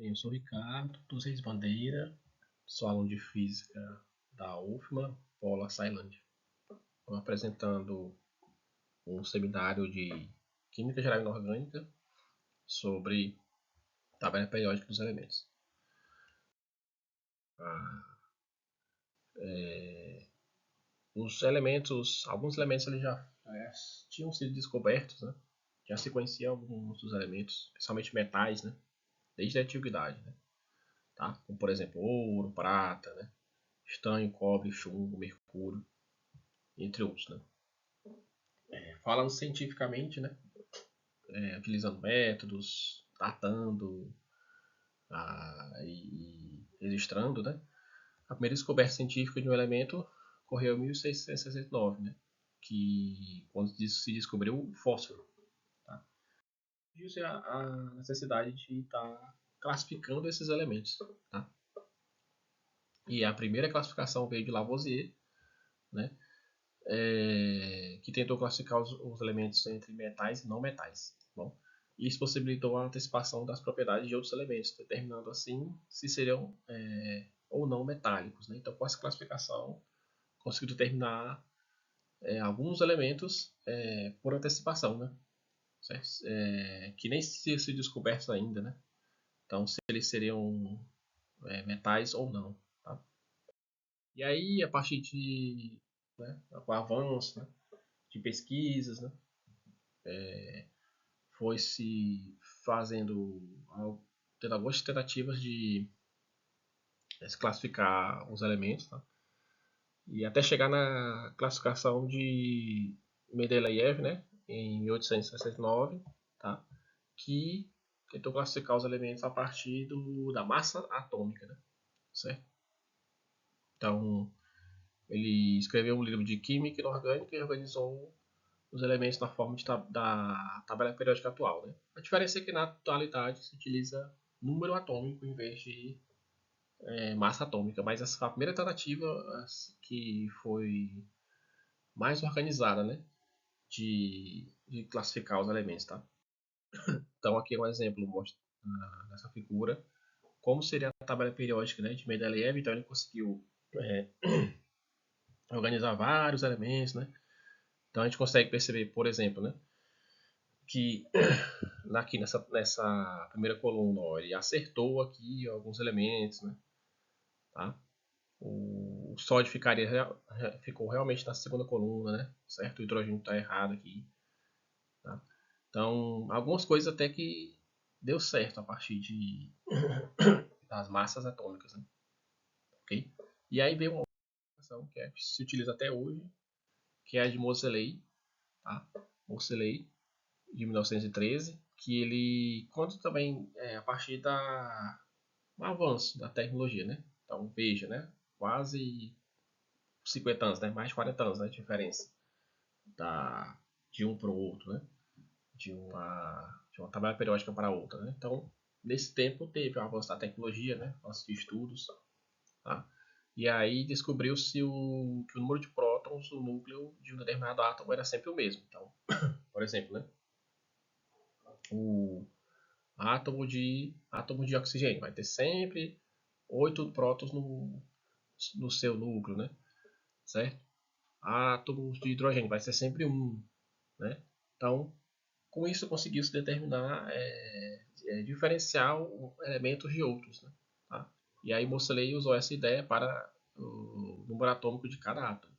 Eu sou o Ricardo dos Reis Bandeira, sou aluno de Física da UFMA, Polo Açailândia. Estou apresentando um seminário de Química Geral e Inorgânica sobre tabela periódica dos elementos. Alguns elementos eles já tinham sido descobertos, né? Já se conhecia alguns dos elementos, principalmente metais, né? Desde a antiguidade, né? Tá? Como por exemplo ouro, prata, né? Estanho, cobre, chumbo, mercúrio, entre outros, né? Falando cientificamente, né? Utilizando métodos, datando e registrando, né? A primeira descoberta científica de um elemento ocorreu em 1669, né? Que quando se descobriu o fósforo. Tá? Viu-se a necessidade de estar classificando esses elementos. Tá? E a primeira classificação veio de Lavoisier, né? Que tentou classificar os elementos entre metais e não metais. Bom, isso possibilitou a antecipação das propriedades de outros elementos, determinando assim se seriam ou não metálicos. Né? Então, com essa classificação, conseguiu determinar alguns elementos por antecipação, né? Que nem se descobertos ainda. Né? Então, se eles seriam metais ou não. Tá? E aí, a partir com o avanço, né, de pesquisas, né, foi se fazendo, tendo algumas tentativas de se classificar os elementos, tá? E até chegar na classificação de Mendeleev, né, em 1869, tá? Que tentou classificar os elementos a partir da massa atômica, né? Certo? Então, ele escreveu um livro de química inorgânica e organizou os elementos na forma da tabela periódica atual. Né? A diferença é que na atualidade se utiliza número atômico em vez de massa atômica, mas essa foi a primeira tentativa que foi mais organizada, né, de classificar os elementos. Tá? Então aqui é um exemplo mostra nessa figura como seria a tabela periódica, né, de Mendeleev. Então ele conseguiu organizar vários elementos, né? Então a gente consegue perceber, por exemplo, né, que aqui nessa primeira coluna, ó, ele acertou aqui alguns elementos, né? Tá? O sódio ficou realmente na segunda coluna, né? Certo? O hidrogênio está errado aqui. Tá? Então, algumas coisas até que deu certo a partir das massas atômicas, né? Ok? E aí veio uma operação que se utiliza até hoje, que é a de Moseley, tá? Moseley, de 1913, que ele conta também a partir do avanço da tecnologia, né? Então veja, né? Quase 50 anos, né? Mais de 40 anos, né? De diferença de um para o outro, né? De uma tabela periódica para outra, né? Então, nesse tempo teve o avanço da tecnologia, né? Avanço de estudos, tá? E aí descobriu-se que o número de prótons no núcleo de um determinado átomo era sempre o mesmo. Então, por exemplo, né? O átomo de oxigênio vai ter sempre 8 prótons no seu núcleo, né? Certo? Átomos de hidrogênio vai ser sempre 1, né? Então, com isso conseguiu-se determinar, diferenciar elementos de outros, né? Tá? E aí Moseley usou essa ideia para o número atômico de cada átomo.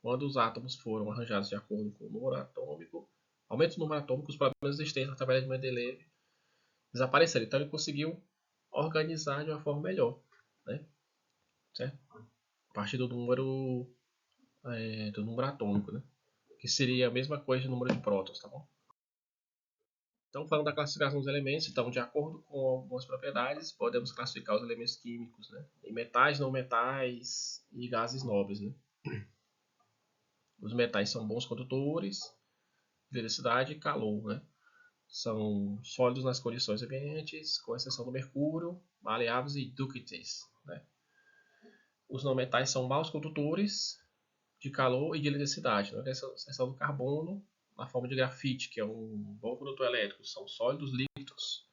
Quando os átomos foram arranjados de acordo com o número atômico, aumenta o número atômico, os problemas existentes na tabela de Mendeleev desapareceram. Então ele conseguiu organizar de uma forma melhor, né? Certo? A partir do número atômico, né? Que seria a mesma coisa do número de prótons, tá bom? Então, falando da classificação dos elementos, então, de acordo com algumas propriedades, podemos classificar os elementos químicos, né? Em metais, não metais e gases nobres, né? Os metais são bons condutores, velocidade e calor, né? São sólidos nas condições ambientes, com exceção do mercúrio, maleáveis e dúcteis, né? Os não metais são maus condutores de calor e de eletricidade, né? Exceção do carbono, na forma de grafite, que é um bom condutor elétrico. São sólidos líquidos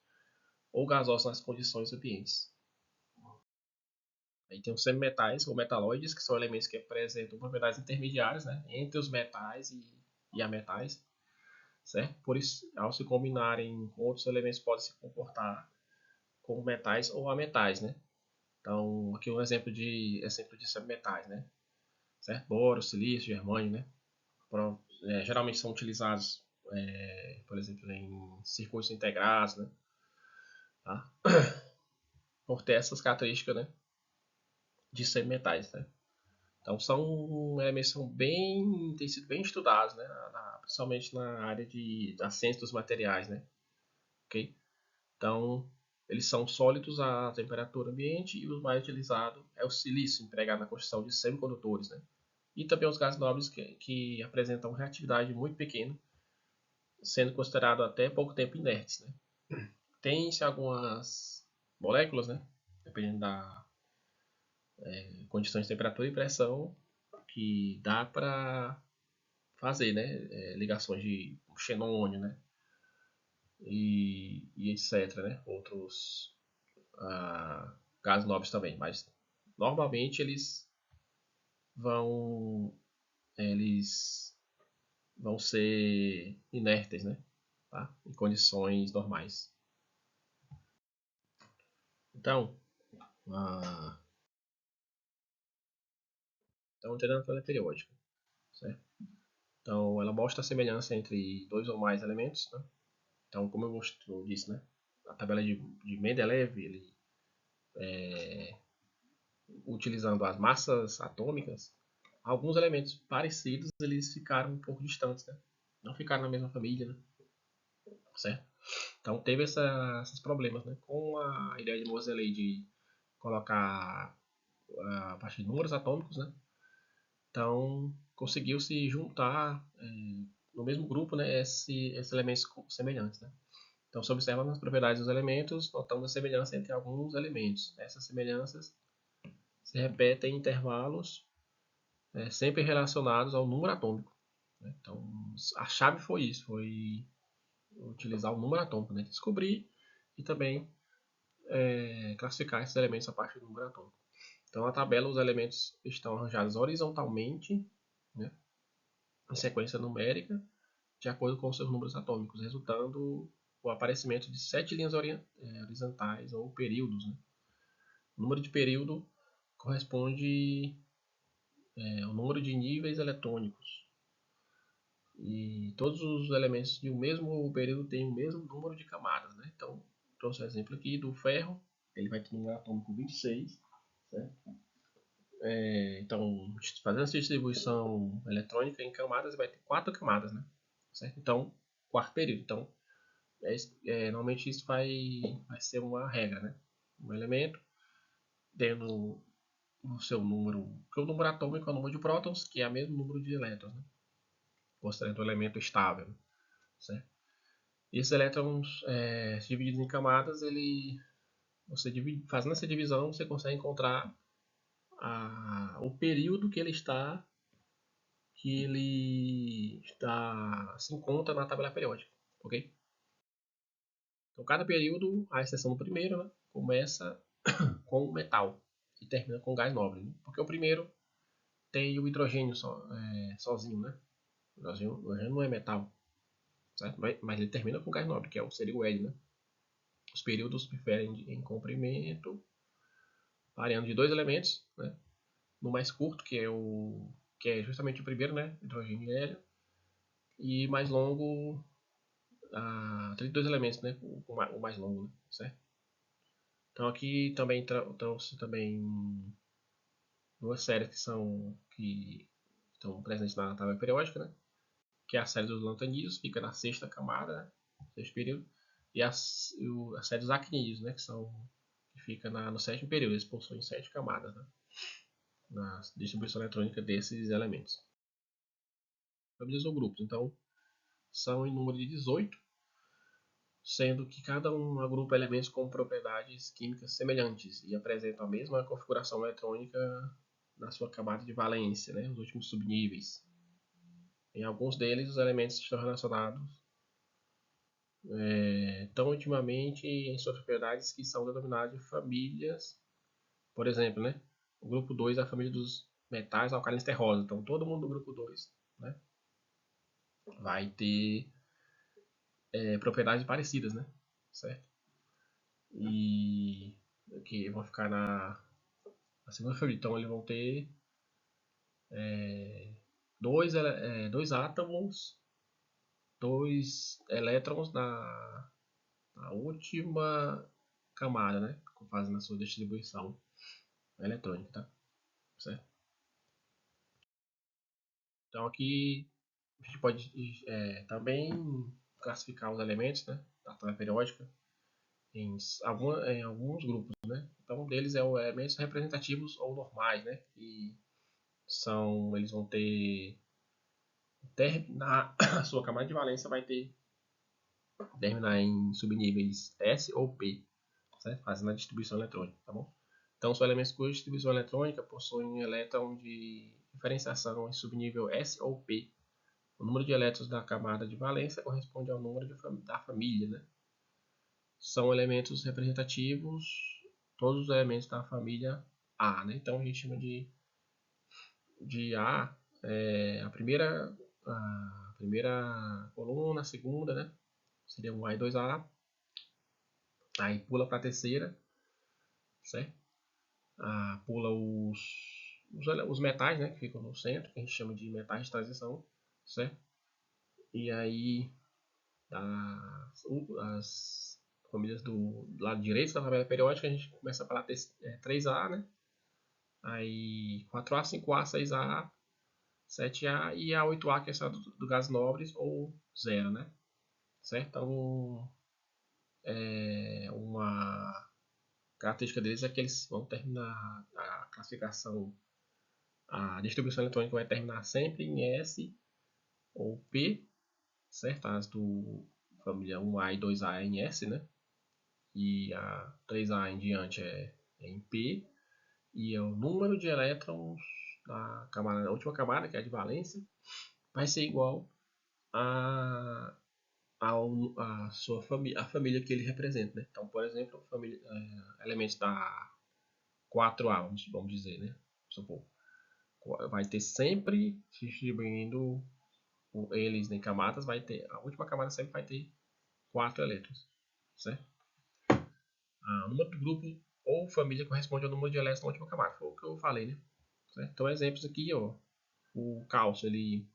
ou gasosos nas condições ambientes. Aí tem os semimetais ou metalóides, que são elementos que apresentam propriedades intermediárias, né, entre os metais e ametais, certo? Por isso, ao se combinarem com outros elementos, podem se comportar como metais ou ametais, né? Então, aqui um exemplo de semimetais, né? Certo? Boro, silício, germânio, né? Geralmente são utilizados, por exemplo, em circuitos integrados, né? Tá? Por ter essas características, né? De semimetais, né? Então são elementos que têm sido bem estudados, né? Principalmente na área da ciência dos materiais, né? Ok? Então eles são sólidos à temperatura ambiente e o mais utilizado é o silício, empregado na construção de semicondutores, né? E também os gases nobres que apresentam reatividade muito pequena, sendo considerado até pouco tempo inertes, né? Tem-se algumas moléculas, né? Dependendo da condições de temperatura e pressão, que dá para fazer, né? Ligações de xenônio, né? E etc, né? Outros gases nobres também, mas normalmente vão eles vão ser inertes, né? Tá? Em condições normais. Então, entendendo a tabela periódica, certo? Então, ela mostra a semelhança entre dois ou mais elementos, né? Então, como eu disse, né? A tabela de Mendeleev, ele utilizando as massas atômicas, alguns elementos parecidos eles ficaram um pouco distantes, né? Não ficaram na mesma família, né? Certo? Então teve esses problemas, né? Com a ideia de Moseley de colocar a partir de números atômicos, né? Então conseguiu se juntar no mesmo grupo, né? Esses elementos semelhantes, né? Então, se observa as propriedades dos elementos, notamos a semelhança entre alguns elementos. Essas semelhanças se repetem em intervalos sempre relacionados ao número atômico, né? Então, a chave foi isso, foi utilizar o número atômico, né? Descobrir e também classificar esses elementos a partir do número atômico. Então, na tabela, os elementos estão arranjados horizontalmente, né, em sequência numérica, de acordo com os seus números atômicos, resultando o aparecimento de 7 linhas horizontais ou períodos. Né? O número de período corresponde ao número de níveis eletrônicos. E todos os elementos de um mesmo período têm o mesmo número de camadas. Né? Então, trouxe o exemplo aqui do ferro, ele vai ter um número atômico 26. Certo? Então, fazendo essa distribuição eletrônica em camadas, vai ter 4 camadas. Né? Certo? Então, quarto período. Então, normalmente isso vai ser uma regra. Né? Um elemento tendo o seu número, porque o número atômico é o número de prótons, que é o mesmo número de elétrons, né? Considerando o elemento estável. Certo? E esses elétrons divididos em camadas, fazendo essa divisão, você consegue encontrar o período que ele se encontra na tabela periódica, ok? Então, cada período, à exceção do primeiro, né, começa com o metal e termina com o gás nobre, né? Porque o primeiro tem o hidrogênio sozinho, né? O hidrogênio não é metal, certo? Mas ele termina com o gás nobre, seria o hélio, né? Os períodos diferem em comprimento, variando de dois elementos, né? No mais curto, que é justamente o primeiro, né? Hidrogênio e hélio, e mais longo, 32 elementos, né? O mais longo, né? Certo? Então aqui também trouxe também duas séries que estão presentes na tabela periódica, né? Que é a série dos lantanídeos, fica na sexta camada, né? Sexto período, e a série dos actinídeos, né? Que fica no sétimo período. Eles possuem 7 camadas, né? Na distribuição eletrônica desses elementos. Famílias ou grupos, então são em número de 18, sendo que cada um agrupa elementos com propriedades químicas semelhantes e apresentam a mesma configuração eletrônica na sua camada de valência, né, os últimos subníveis. Em alguns deles, os elementos estão relacionados tão intimamente em suas propriedades que são denominadas de famílias. Por exemplo, né? O grupo 2 é a família dos metais alcalinos terrosos. Então, todo mundo do grupo 2, né, vai ter propriedades parecidas, né? Certo? E que vão ficar na segunda família. Então, eles vão ter dois átomos, dois elétrons na última camada, né? Fazendo a sua distribuição eletrônica, tá? Certo? Então aqui a gente pode também classificar os elementos, né, da tabela periódica em alguns grupos, né? Então um deles é os elementos representativos ou normais, né? Que eles vão na a sua camada de valência vai terminar em subníveis S ou P, certo? Fazendo a distribuição eletrônica, tá bom? Então são elementos cuja distribuição eletrônica possuem elétron de diferenciação em subnível S ou P. O número de elétrons da camada de valência corresponde ao número da família, né? São elementos representativos, todos os elementos da família A, né? Então a gente chama de A a primeira coluna, a segunda, né? Seria um A e 2A. Aí pula para a terceira, certo? Pula os metais, né? Que ficam no centro, que a gente chama de metais de transição, certo? E aí as famílias do lado direito da tabela periódica, a gente começa a falar 3A, né? Aí 4A, 5A, 6A, 7A e a 8A, que é essa do gás nobres, ou 0, né? Certo? Então, uma característica deles é que eles vão terminar a classificação, a distribuição eletrônica vai terminar sempre em S ou P, certo? As do família 1A e 2A é em S, né? E a 3A em diante é em P, e o número de elétrons da última camada, que é a de valência, vai ser igual a, a família que ele representa, né? Então, por exemplo, elementos da 4A, vamos dizer, né? Supor, vai ter sempre distribuindo eles em camadas, a última camada sempre vai ter 4 elétrons, certo? O número do grupo ou família corresponde ao número de elétrons na última camada. Foi o que eu falei, né? Certo? Então, exemplos aqui, ó. O cálcio ele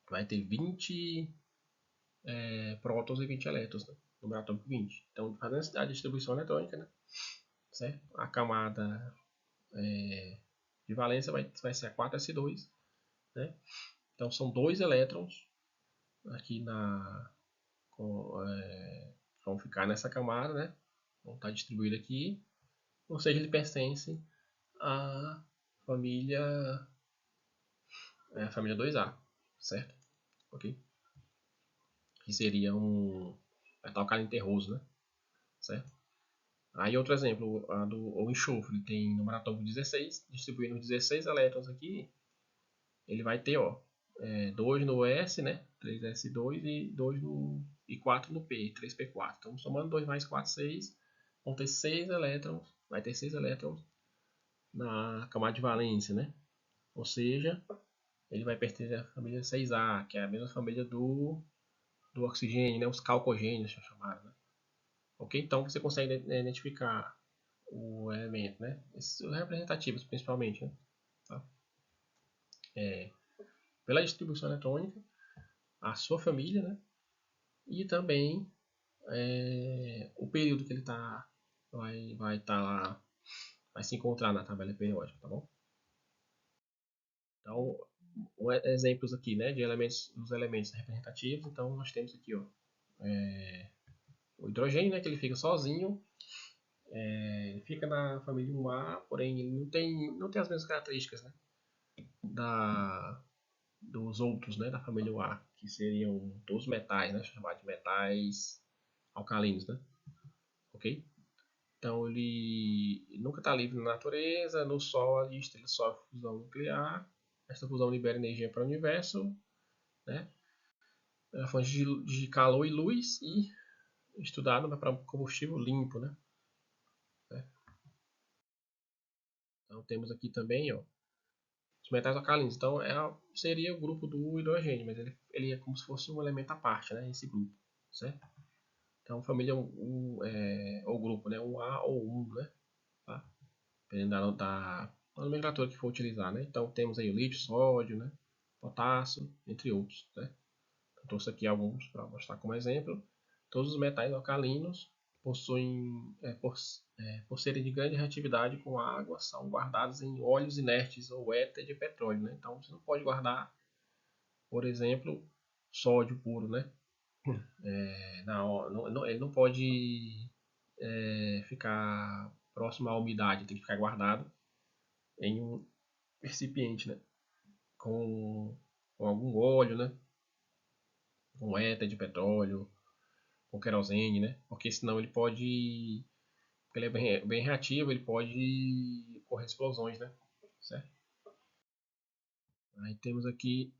vai ter 20 prótons e 20 elétrons, né? Número atômico 20. Então, fazendo a distribuição eletrônica, né? Certo? A camada de valência vai ser a 4s2, né? Então, são dois elétrons aqui vão ficar nessa camada, né? Vão estar distribuídos aqui. Ou seja, ele pertence à família, a família 2A, certo? Ok? Que seria um metal terroso, né? Certo? Aí outro exemplo, o enxofre, tem número atômico 16, distribuindo 16 elétrons aqui, ele vai ter, ó, 2 no S, né? 3s2 e 2 no e 4 no P, 3p4. Então, somando 2 mais 4, 6, vão ter 6 elétrons, vai ter 6 elétrons na camada de valência, né? Ou seja, ele vai pertencer à família 6A, que é a mesma família do oxigênio, né? Os calcogênios, chamaram, né? Ok? Então, você consegue identificar o elemento, né? Esses representativos, principalmente, né? Tá? Pela distribuição eletrônica, a sua família, né? E também o período que ele vai estar lá, vai se encontrar na tabela periódica, tá bom? Então, exemplos aqui, né, de elementos, dos elementos representativos. Então, nós temos aqui, ó, o hidrogênio, né, que ele fica sozinho, ele fica na família 1A, porém ele não tem as mesmas características, né, dos outros, né, da família 1A, que seriam todos metais, né, chamados de metais alcalinos, né, ok? Então ele nunca está livre na natureza, no Sol a estrela sofre fusão nuclear, essa fusão libera energia para o universo, né? fonte de calor e luz e estudado para combustível limpo, né? Então temos aqui também, ó, os metais alcalinos. Então seria o grupo do hidrogênio, mas ele é como se fosse um elemento à parte, né? Esse grupo, certo? Então família ou grupo, né? Um A ou um, né? Tá? Dependendo da nomenclatura que for utilizar, né? Então temos aí o lítio, sódio, né? Potássio, entre outros, né? Eu trouxe aqui alguns para mostrar como exemplo. Todos os metais alcalinos possuem, por serem de grande reatividade com a água, são guardados em óleos inertes ou éter de petróleo, né? Então você não pode guardar, por exemplo, sódio puro, né? Ele não pode ficar próximo à umidade, tem que ficar guardado em um recipiente, né? Com algum óleo, né? Com éter de petróleo, com querosene, né? Porque senão ele pode, ele é bem reativo, ele pode ocorrer explosões, né? Certo? Aí temos aqui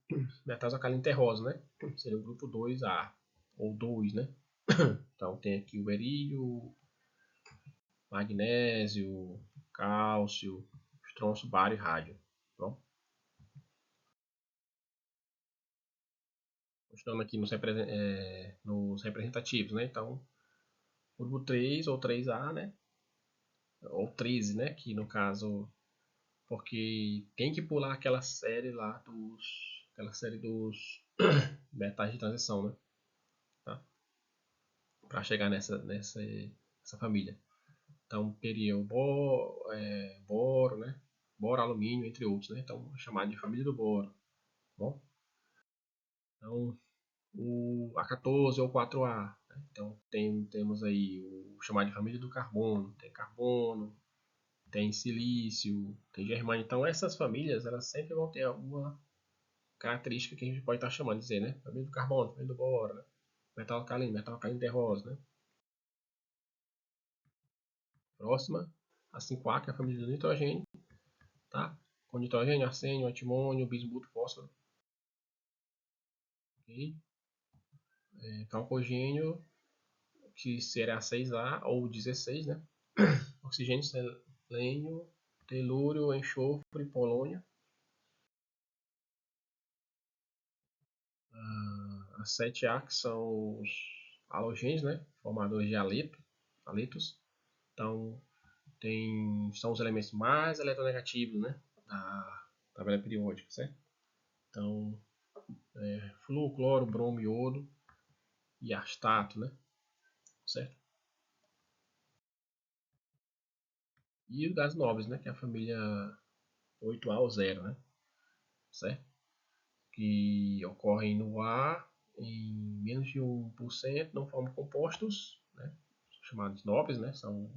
metais alcalinos terrosos, né? Seria o grupo 2A, ou 2, né? Então tem aqui o berílio, magnésio, cálcio, estronço, bário e rádio. Bom, continuando aqui nos representativos, né? Então, o grupo 3 ou 3A, né? Ou 13, né? Que no caso, porque tem que pular aquela série dos metais de transição, né? Tá? Para chegar nessa família. Então teria o boro, né? Boro, alumínio, entre outros, né? Então chamado de família do boro. Tá bom, então o A14 ou 4A. Né? Então temos aí o chamado de família do carbono, tem silício, tem germânio. Então essas famílias elas sempre vão ter alguma característica que a gente pode estar chamando de dizer, né? Família do carbono, família do boro, né? Metal alcalino terroso, né? Próxima, a 5A, que é a família do nitrogênio, tá? Com nitrogênio, arsênio, antimônio, bismuto, fósforo, ok? Calcogênio, que será 6A ou 16, né? Oxigênio, selênio, telúrio, enxofre, polônio. A 7A, que são os halogênios, né? Formadores de aletos. Então, são os elementos mais eletronegativos, né? Da tabela periódica, certo? Então, flúor, cloro, bromo, iodo e astato, né? Certo? E os gases nobres, né? Que é a família 8A ou 0, né? Certo? Que ocorrem no ar em menos de 1%, não formam compostos, né? Chamados nobres, né? São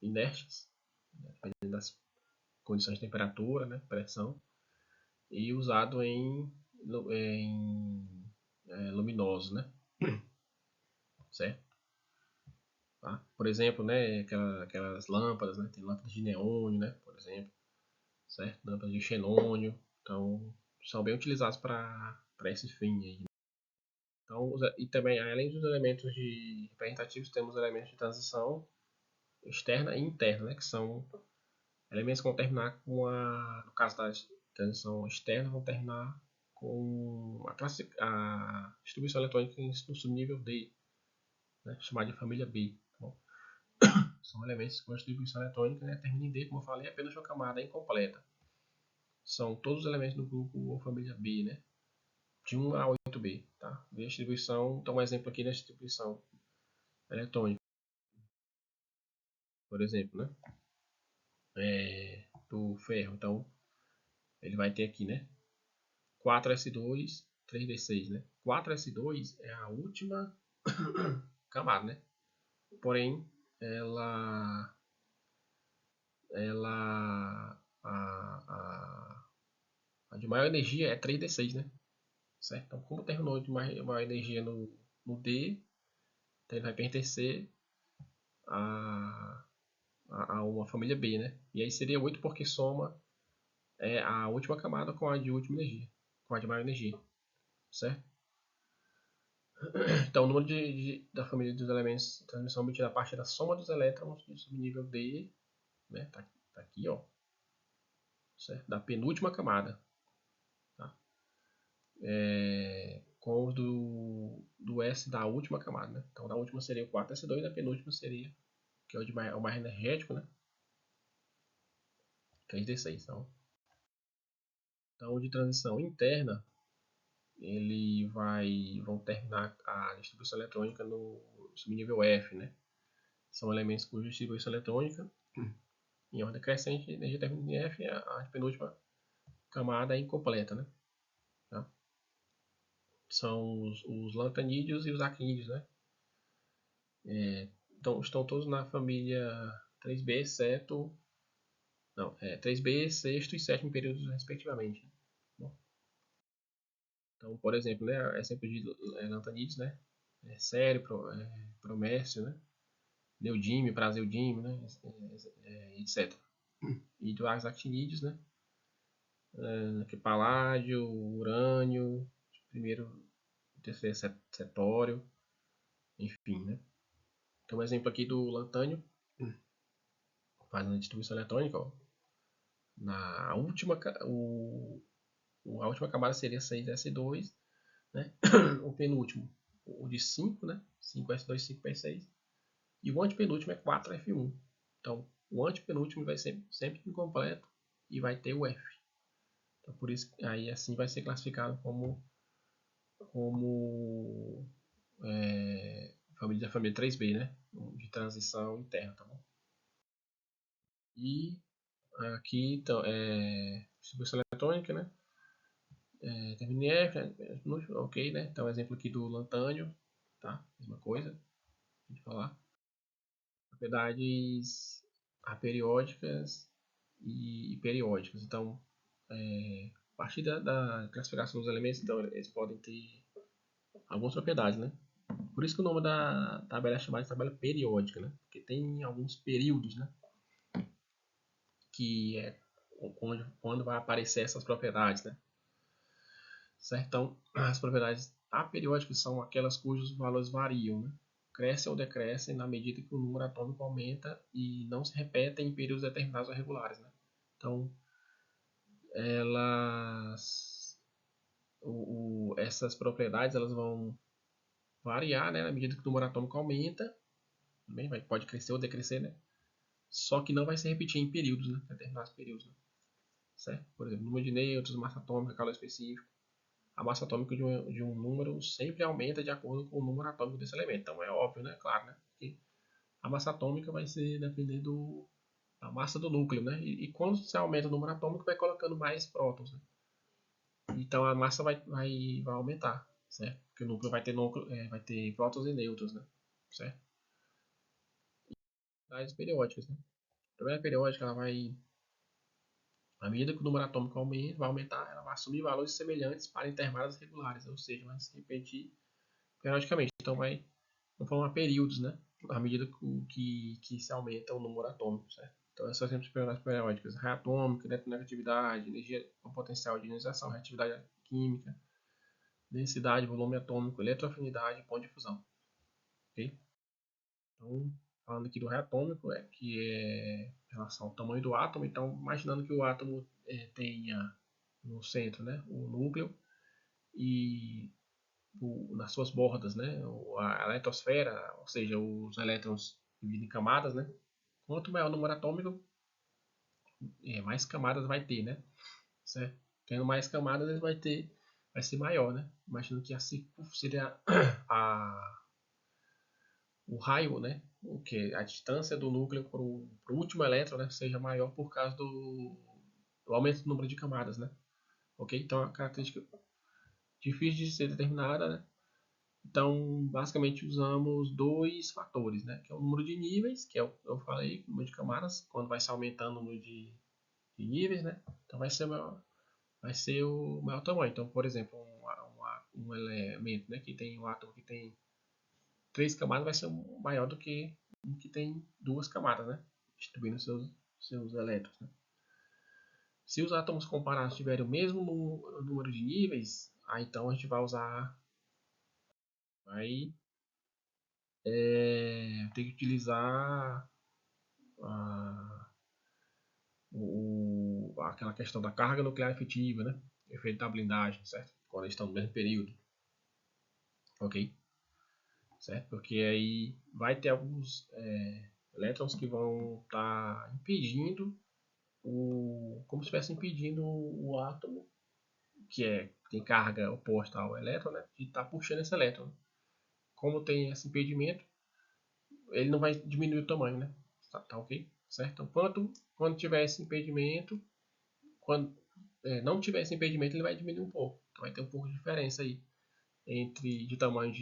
inertes, né? Dependendo das condições de temperatura, né? Pressão, e usado em luminosos, né? Certo? Tá? Por exemplo, né? Aquelas lâmpadas, né? Tem lâmpadas de neônio, né? Por exemplo, certo? Lâmpadas de xenônio, então são bem utilizados para esse fim aí. Então, e também, além dos elementos representativos, temos elementos de transição externa e interna, né, que são elementos que vão terminar no caso da transição externa, vão terminar com a distribuição eletrônica no subnível D, né, chamada de família B. Tá bom? São elementos com distribuição eletrônica, né, termina em D, como eu falei, é apenas uma camada incompleta. São todos os elementos do grupo ou família B, né, de 1 a 8B. Tá? E a distribuição, então um exemplo aqui da distribuição eletrônica, por exemplo, né, do ferro. Então, ele vai ter aqui, né, 4s2, 3d6, né? 4s2 é a última camada, né? Porém, ela a de maior energia é 3d6, né? Certo? Então, como terminou de maior energia no D, então ele vai pertencer a, a uma família B, né? E aí seria 8 porque soma a última camada com a de última energia, com a de maior energia, certo? Então, o número da família dos elementos de transmissão obtido a partir da soma dos elétrons do subnível D, né, tá aqui, ó, certo? Da penúltima camada, tá? Com os do S da última camada, né? Então, da última seria o 4s2, da penúltima seria, que é o mais energético, né? 3d6, então, de transição interna, vão terminar a distribuição eletrônica no subnível F, né? São elementos cuja distribuição eletrônica em ordem crescente, energia termina em F, a penúltima camada é incompleta, né? Tá? São os lantanídeos e os acrídeos, né? Então, estão todos na família 3B, exceto... Não, 3B, sexto e sétimo períodos, respectivamente. Bom, então, por exemplo, né, exemplo de lantanídeos, né? Sério, Promécio, né? Neodímio, Praseodímio, né? Etc. E dos actinídeos, né? Que paládio, urânio, primeiro, terceiro cetório, enfim, né? Então, um exemplo aqui do lantânio, fazendo a distribuição eletrônica, ó, na última, a última camada seria 6s2, né? O penúltimo, o de 5, né? 5s2, 5p6, e o antepenúltimo é 4f1. Então, o antepenúltimo vai ser sempre incompleto e vai ter o F. Então, por isso, aí assim vai ser classificado como família 3B, né? De transição interna, tá bom? E aqui, então, distribuição eletrônica, né? Termina em F, ok, né? Então, exemplo aqui do lantânio, tá? Mesma coisa, a gente falar. Propriedades aperiódicas e periódicas. Então, a partir da classificação dos elementos, então, eles podem ter algumas propriedades, né? Por isso que o nome da tabela é chamada de tabela periódica, né? Porque tem alguns períodos, né? Que é quando vai aparecer essas propriedades, né? Certo? Então, as propriedades aperiódicas são aquelas cujos valores variam, né? Crescem ou decrescem na medida que o número atômico aumenta e não se repetem em períodos determinados ou regulares, né? Então, essas propriedades elas vão variar, né, na medida que o número atômico aumenta, também pode crescer ou decrescer, né? Só que não vai se repetir em períodos, né? Determinados períodos, né? Certo? Por exemplo, número de nêutrons, massa atômica, calor específico. A massa atômica de um número sempre aumenta de acordo com o número atômico desse elemento. Então é óbvio, né? Claro, né? Porque a massa atômica vai ser depender da massa do núcleo, né? E quando se aumenta o número atômico, vai colocando mais prótons, né? Então a massa vai aumentar, certo? Porque o núcleo vai ter prótons e nêutrons, né? Certo? Das periódicas, né? A primeira periódica, ela vai, à medida que o número atômico vai aumentar, ela vai assumir valores semelhantes para intervalos regulares, ou seja, vai se repetir periodicamente. Então vão formar períodos, né? À medida que se aumenta o número atômico, certo? Então, essas são as periódicas: raio atômico, eletronegatividade, energia com potencial de ionização, reatividade química, densidade, volume atômico, eletroafinidade e ponto de fusão. Ok? Então, falando aqui do raio atômico, que é em relação ao tamanho do átomo. Então, imaginando que o átomo tenha no centro, né, o núcleo e nas suas bordas, né, a eletrosfera, ou seja, os elétrons divididos em camadas, né. Quanto maior o número atômico, mais camadas vai ter, né, certo? Tendo mais camadas, ele vai ser maior, né. Imaginando que seria o raio, né, o que a distância do núcleo para o último elétron, né, seja maior por causa do aumento do número de camadas, né. Ok? Então, é uma característica difícil de ser determinada, né? Então, basicamente usamos dois fatores, né? Que é o número de níveis, que é o que eu falei, o número de camadas, quando vai se aumentando o número de níveis, né? Então vai ser o maior tamanho. Então, por exemplo, um elemento, né, que tem um átomo que tem três camadas vai ser maior do que um que tem duas camadas, né? Distribuindo seus elétrons, né? Se os átomos comparados tiverem o mesmo número de níveis, aí então a gente vai usar vai ter que utilizar aquela questão da carga nuclear efetiva, né? Efeito da blindagem, certo? Quando eles estão no mesmo período, ok? Certo? Porque aí vai ter alguns elétrons que vão estar impedindo como se estivesse impedindo o átomo que tem carga oposta ao elétron, né, de estar puxando esse elétron. Como tem esse impedimento, ele não vai diminuir o tamanho, né? Tá ok? Certo? Então, quando tiver esse impedimento, quando não tiver esse impedimento, ele vai diminuir um pouco. Então vai ter um pouco de diferença aí de tamanho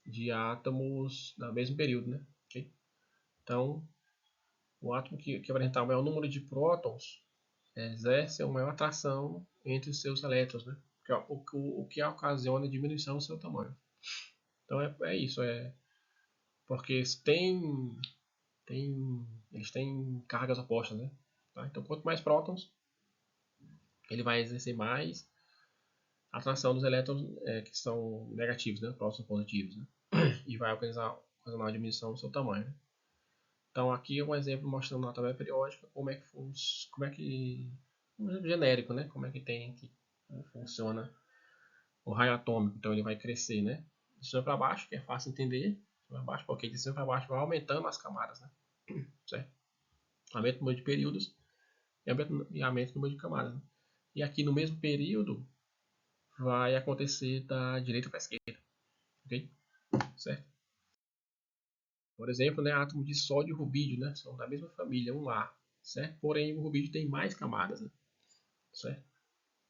de átomos no mesmo período, né? Okay? Então, o átomo que apresentar o maior número de prótons exerce uma maior atração entre os seus elétrons, né? O que ocasiona a diminuição do seu tamanho. Então é isso, porque eles têm cargas opostas, né? Tá? Então quanto mais prótons, ele vai exercer mais atração dos elétrons que são negativos, né? Prótons positivos, né? E vai ocasionar a diminuição do seu tamanho. Né? Então aqui é um exemplo mostrando na tabela periódica como é que um exemplo genérico, né? Como funciona o raio atômico. Então ele vai crescer, né? De cima para baixo, que é fácil entender. De cima para baixo, porque de cima para baixo vai aumentando as camadas, né? Certo? Aumenta o número de períodos e aumenta o número de camadas. Né? E aqui no mesmo período vai acontecer da direita para a esquerda, ok? Certo? Por exemplo, né, átomos de sódio e rubídio, né, são da mesma família, um A, certo? Porém, o rubídio tem mais camadas, né, certo?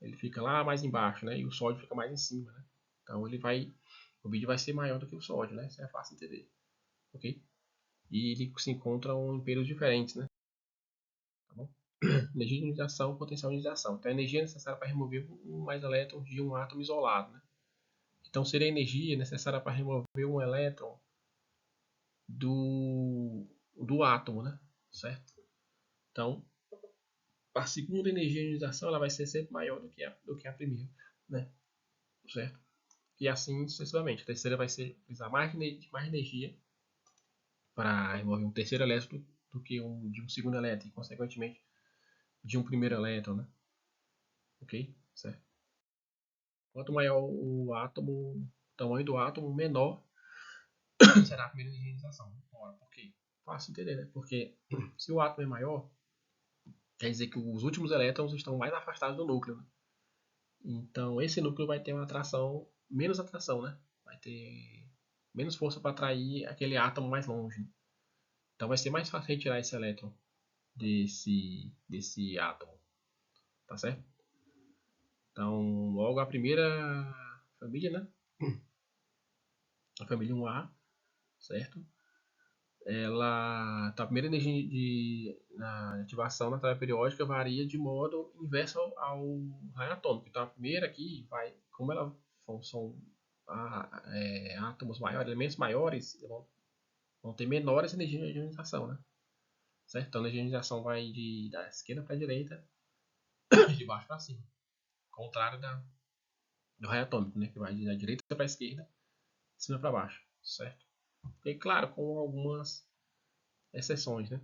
Ele fica lá mais embaixo, né, e o sódio fica mais em cima, né? Então o rubídio vai ser maior do que o sódio, né? Isso é fácil de entender, ok? E ele se encontram em períodos diferentes, né? Tá bom? Energia de ionização, potencial de ionização. Então a energia necessária para remover um mais elétrons de um átomo isolado, né? Então seria a energia necessária para remover um elétron do átomo, né? Certo? Então, a segunda energia de ionização ela vai ser sempre maior do que a primeira, né? Certo? E assim sucessivamente. A terceira vai utilizar mais energia para remover um terceiro elétron do que de um segundo elétron e, consequentemente, de um primeiro elétron, né? Ok? Certo? Quanto maior o tamanho do átomo, menor será a primeira energia de ionização. Ora, por quê? Fácil entender, né? Porque se o átomo é maior, quer dizer que os últimos elétrons estão mais afastados do núcleo. Né? Então, esse núcleo vai ter menos atração, né? Vai ter menos força para atrair aquele átomo mais longe. Né? Então, vai ser mais fácil retirar esse elétron desse átomo, tá certo? Então, logo a primeira família, né? A família 1A, certo? A primeira energia na ativação na tabela periódica varia de modo inverso ao raio atômico. Então a primeira aqui como ela são átomos maiores, elementos maiores, vão ter menores energias de ionização, né? Certo? Então a energia de ionização vai da esquerda para a direita, de baixo para cima. Contrário do raio atômico, né? Que vai da direita para a esquerda, de cima para baixo, certo? E claro, com algumas exceções, né?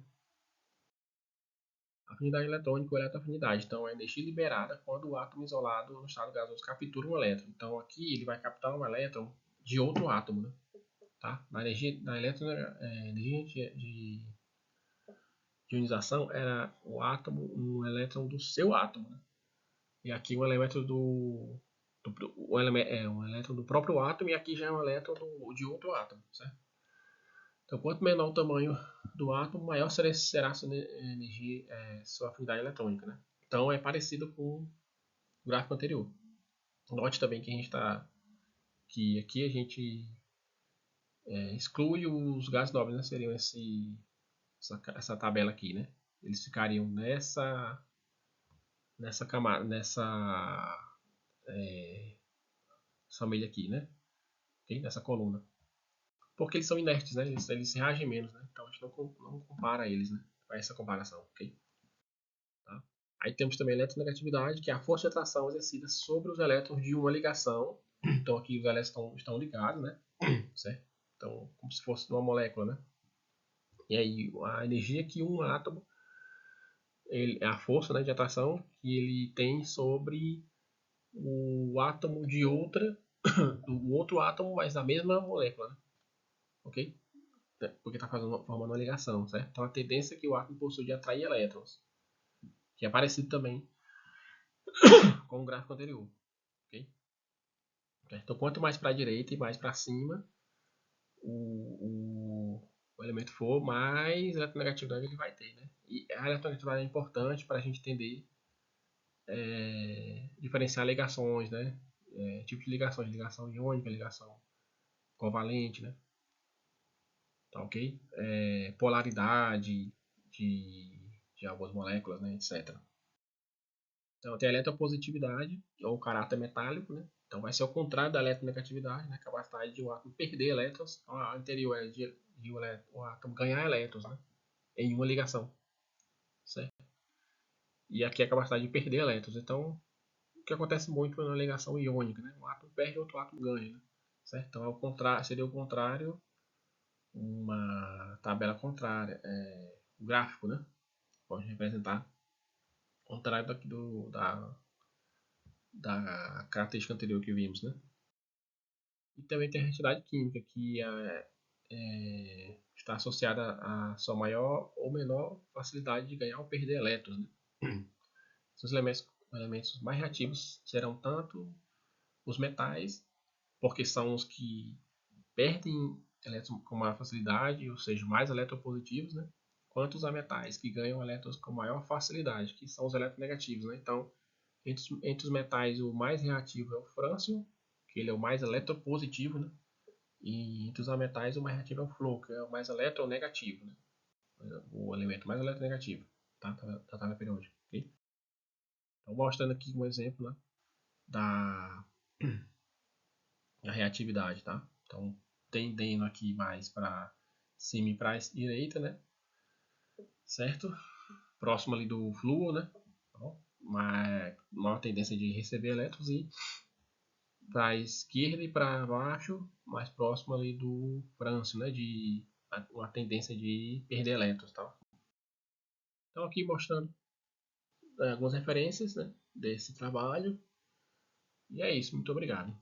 Afinidade eletrônica ou eletroafinidade. Então, é a energia liberada quando o átomo isolado no estado gasoso captura um elétron. Então, aqui ele vai captar um elétron de outro átomo. Né? Tá? Energia de ionização era um elétron do seu átomo. Né? E aqui um elétron um elétron do próprio átomo e aqui já é um elétron de outro átomo. Certo? Então, quanto menor o tamanho do átomo, maior será a sua energia, sua afinidade eletrônica. Né? Então, é parecido com o gráfico anterior. Note também que aqui a gente exclui os gases nobres, né? Seriam essa tabela aqui, né? Eles ficariam nessa camada, família aqui, né? Okay? Nessa coluna. Porque eles são inertes, né? Eles reagem menos, né? Então a gente não compara eles, né? Para essa comparação, ok? Tá? Aí temos também a eletronegatividade, que é a força de atração exercida sobre os elétrons de uma ligação Então aqui os elétrons estão ligados, né? Certo? Então, como se fosse uma molécula, né? E aí a energia que um átomo, a força, né, de atração que ele tem sobre o átomo de outra, do outro átomo, mas da mesma molécula, né? Ok? Porque está formando uma ligação, certo? Então a tendência que o átomo possui de atrair elétrons, que é parecido também com o gráfico anterior, ok? Então quanto mais para a direita e mais para cima o elemento for, mais eletronegatividade ele vai ter, né? E a eletronegatividade é importante para a gente entender diferenciar ligações, né? Tipo de ligações, ligação iônica, ligação covalente, né? Tá ok? Polaridade de algumas moléculas, né? Etc. Então tem a eletropositividade, ou caráter metálico, né? Então vai ser o contrário da eletronegatividade, né? A capacidade de um átomo perder elétrons. Então a anterior é de o átomo ganhar elétrons, né? Em uma ligação, certo? E aqui é a capacidade de perder elétrons. Então, o que acontece muito na ligação iônica, né? Um átomo perde, outro átomo ganha, né? Certo? Então, seria o contrário, uma tabela contrária, o gráfico, né? Pode representar o contrário daqui da característica anterior que vimos, né? E também tem a reatividade química, que está associada a sua maior ou menor facilidade de ganhar ou perder elétrons, né? Os elementos mais reativos serão tanto os metais, porque são os que perdem elétrons com maior facilidade, ou seja, mais eletropositivos, né? Quanto os ametais, que ganham elétrons com maior facilidade, que são os eletronegativos, né? Então, entre os metais, o mais reativo é o frâncio, que ele é o mais eletropositivo, né? E entre os ametais, o mais reativo é o flúor, que é o mais eletronegativo, né? O elemento mais eletronegativo, tá? Da tabela periódica, ok? Então, mostrando aqui um exemplo, né? Da reatividade, tá? Então, tendendo aqui mais para cima e para a direita, né? Certo? Próximo ali do flúor, né? Então, maior tendência de receber elétrons e para a esquerda e para baixo, mais próximo ali do frâncio, né? De uma tendência de perder elétrons, tá? Então aqui mostrando algumas referências, né, desse trabalho. E é isso, muito obrigado.